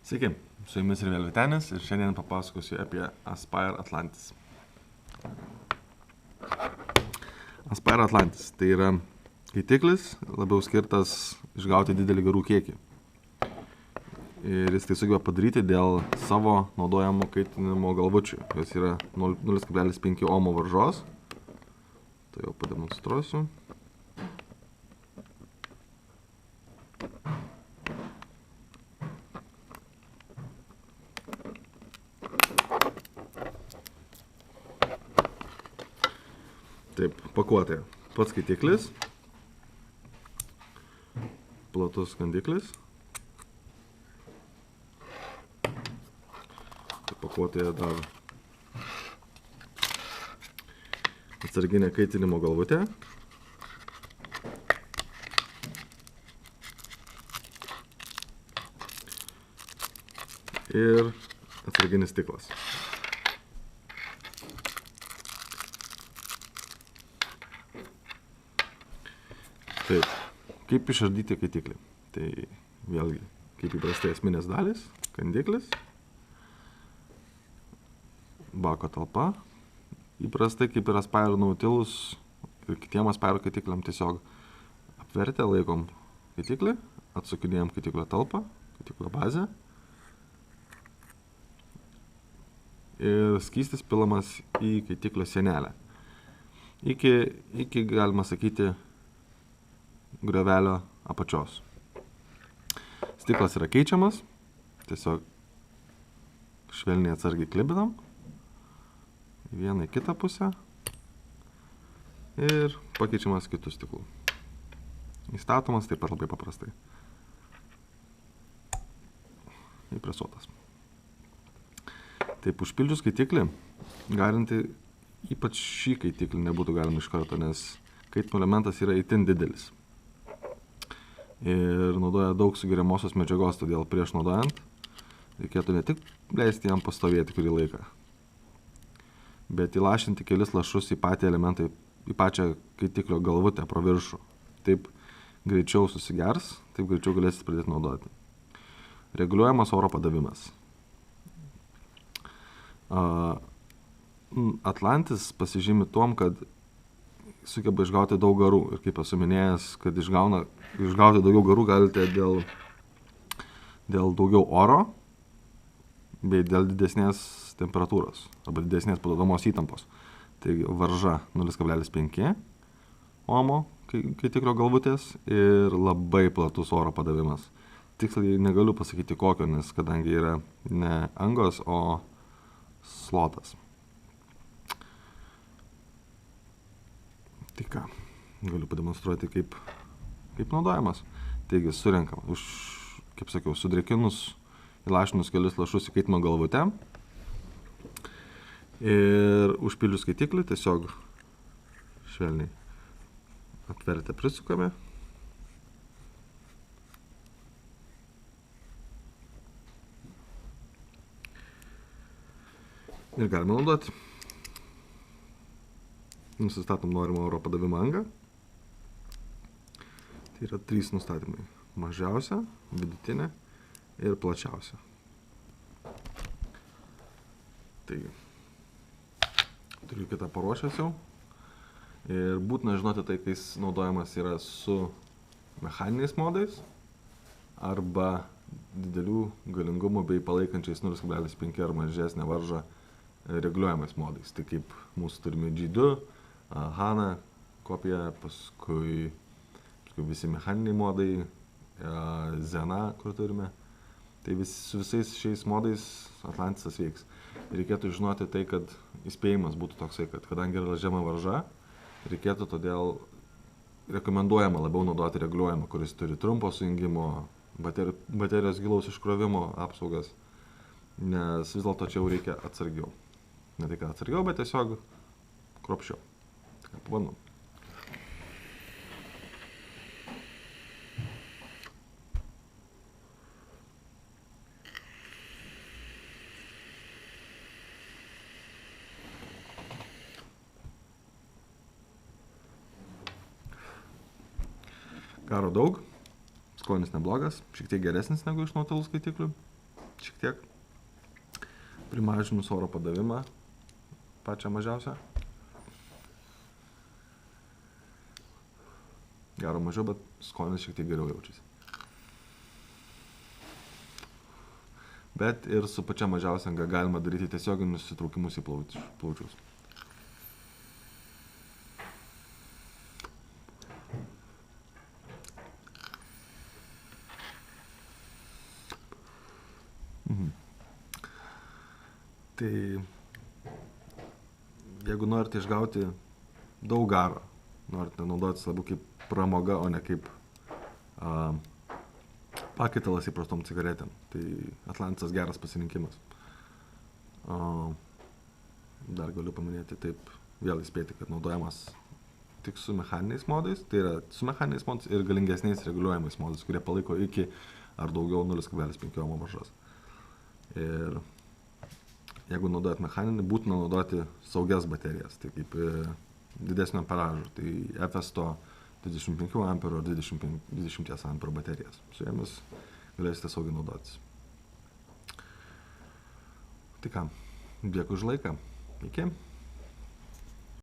Sveiki, su jumis ir vėl Vytenis ir šiandien papasakosiu apie Aspire Atlantis. Aspire Atlantis tai yra kaitiklis, labiau skirtas išgauti didelį garų kiekį. Ir jis tai sugeba padaryti dėl savo naudojamo kaitinimo galvučių. Jos yra 0,5 ohmo varžos. Tai jau pademonstruosiu. Taip, pakuotė. Pats skaitiklis, platus skandiklis. Taip, pakuotėje dar atsarginė kaitinimo galvutė. Ir atsarginis stiklas. Taip, kaip išardyti kaitiklį? Tai vėlgi, kaip įprastai esminės dalys, kandiklis, bako talpa. Įprastai kaip ir Aspire Nautilus ir kitiem Aspire kaitikliam tiesiog apvertę laikom kaitiklį, atsukinėjom kaitiklio talpą, kaitiklio bazę. Ir skystis pilamas į kaitiklio sienelę. Iki galima sakyti, griovelio apačios. Stiklas yra keičiamas, tiesiog švelniai atsargiai klibinam į vieną į kitą pusę ir pakeičiamas kitų stiklų. Įstatomas taip pat labai paprastai. Įpresuotas. Taip, užpildžius kaitiklį, garinti ypač šį kaitiklį nebūtų galima iš karto, nes kaitinimo elementas yra itin didelis. Ir naudoja daug sugeriamosios medžiagos, todėl prieš naudojant reikėtų ne tik leisti jam pastovėti kurį laiką, bet įlašinti kelis lašus į patį elementą, į pačią kaitiklio galvutę pro viršų. Taip greičiau susigers, taip greičiau galėsite pradėti naudoti. Reguliuojamas oro padavimas. Atlantis pasižymi tuom, kad sugeba išgauti daug garų. Ir kaip esu minėjęs, kad išgauti daugiau garų galite dėl daugiau oro bei dėl didesnės temperatūros arba didesnės paduodamos įtampos. Tai varža 0,5 ohmo kaitiklio galvutės ir labai platus oro padavimas. Tiksliai negaliu pasakyti kokio, nes kadangi yra ne angos, o slotas. Tai ką, galiu pademonstruoti, kaip naudojamas. Taigi, surenkam, kaip sakiau, sudrėkinus, įlašinus kelis lašus į kaitinimo galvutę ir užpildžius kaitiklį, tiesiog švelniai atvertę prisukame. Ir galime naudoti. Nusistatom norimą oro padavimo angą. Tai yra 3 nustatymai. Mažiausia, vidutinė ir plačiausia. Taigi, turiu kitą paruošęs jau. Ir būtina žinoti tai, kai jis naudojamas yra su mechaniniais modais arba didelių galingumų bei palaikančiais 0,5 ar mažesnę varžą reguliuojamais modais. Tai kaip mūsų turime G2, HANA kopija, paskui visi mechaniniai modai, Zena, kur turime. Tai su visais šiais modais Atlantisas veiks. Reikėtų žinoti tai, kad įspėjimas būtų toksai, kad kadangi yra žema varža, reikėtų todėl rekomenduojama labiau naudoti reguliuojamą, kuris turi trumpo sujungimo, baterijos gilaus iškrovimo apsaugas, nes vis dėlto čia jau reikia atsargiau. Ne tai, kad atsargiau, bet tiesiog kruopščiau. Pabandom. Garo daug, skonis neblogas, šiek tiek geresnis negu iš Nautilus skaitiklių. šiek tiek. Primažinus oro padavimą, pačią mažiausią. Gero mažiau, bet skonis šiek tiek geriau jaučiasi. Bet ir su pačia mažiausia anga galima daryti tiesioginius įsitraukimus į plaučius. Tai jeigu norite išgauti daug garo, norite naudotis labiau kaip pramoga, o ne kaip pakaitalas įprastom cigaretėm, tai Atlantas geras pasirinkimas. Dar galiu paminėti taip, vėl įspėti, kad naudojamas tik su mechaniniais modais, tai yra su mechaniniais modais ir galingesniais reguliuojamais modais, kurie palaiko iki ar daugiau 0,5 omo maržas. Ir jeigu naudojat mechaninį, būtina naudoti saugias baterijas, tai kaip didesnio amperažo, tai FS100 25 amperų ar 20 amperų baterijas. Su jomis galėsite saugiai naudotis. Tai ką, dėkui už laiką. Iki.